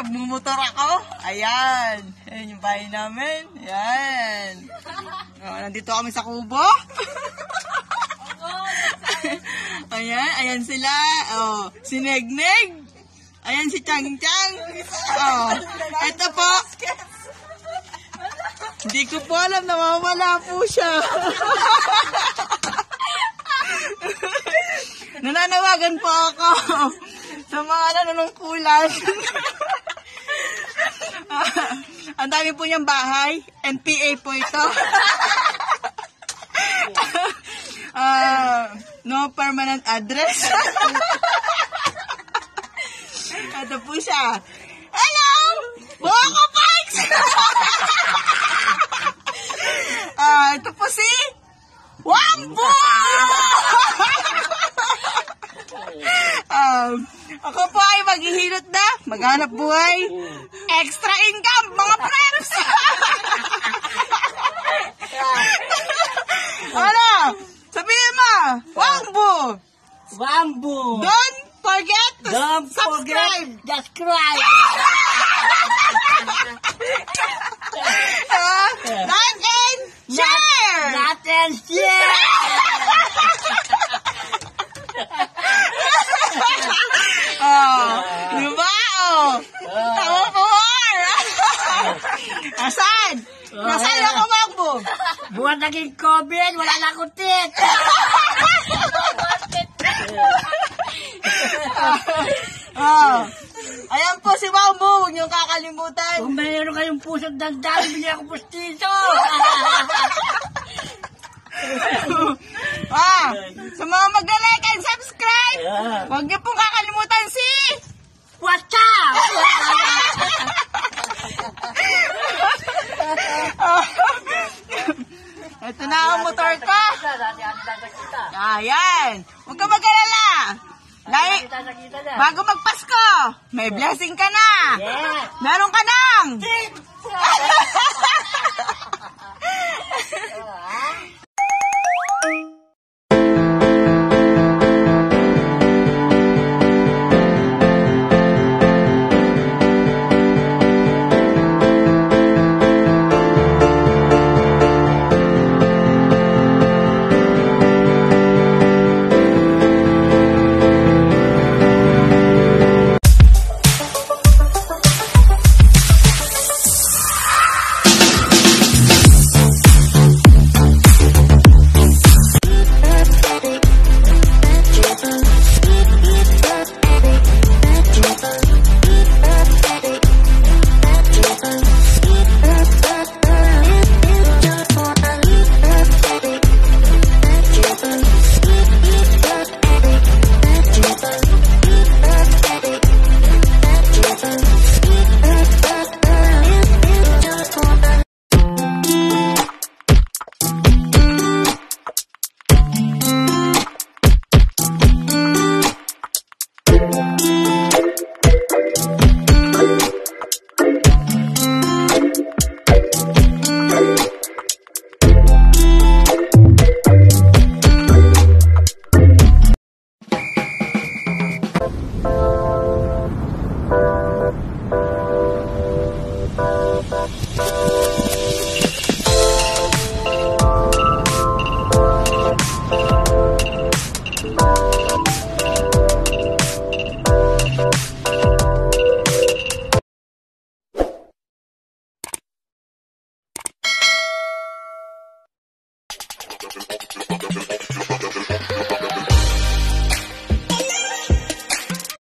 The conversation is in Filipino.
magmumotor ako. Ayan. Ayan yung bahay namin. Ayan. Nandito kami sa kubo. Ayan, ayan sila. Oh, si Negneg. Ayan si Chang Chang. Oh, ito po. Hindi ko po alam, nawawala po siya. Nananawagan po ako sa mga nanunungkulan. Ang dami po niyang bahay. NPA po ito. No permanent address. Ito po siya. Hello! Boko Pikes! Ito po si Wambo! Ako po ay maghihilot na, maghanap buhay, extra income, mga preps! Ano? Sabihin mo, Wambo! Wambo! Don't forget to subscribe! Like and share! Like and share! Diba? Tama po, Asan? Nasaan ako, Wambo? Buwan naging COVID, wala na akong tit! Ayan po si Wambo, huwag niyong kakalimutan. Kung mayroon kayong pusong dandali, bigyan ako pustiso! Sa mga mag-like and subscribe, huwag niyo pong kakalimutan si What's up? Ito na ang motor ko. Ayan. Huwag ka mag-alala. Bago magpasko, may blessing ka na. Meron ka nang. Thank you.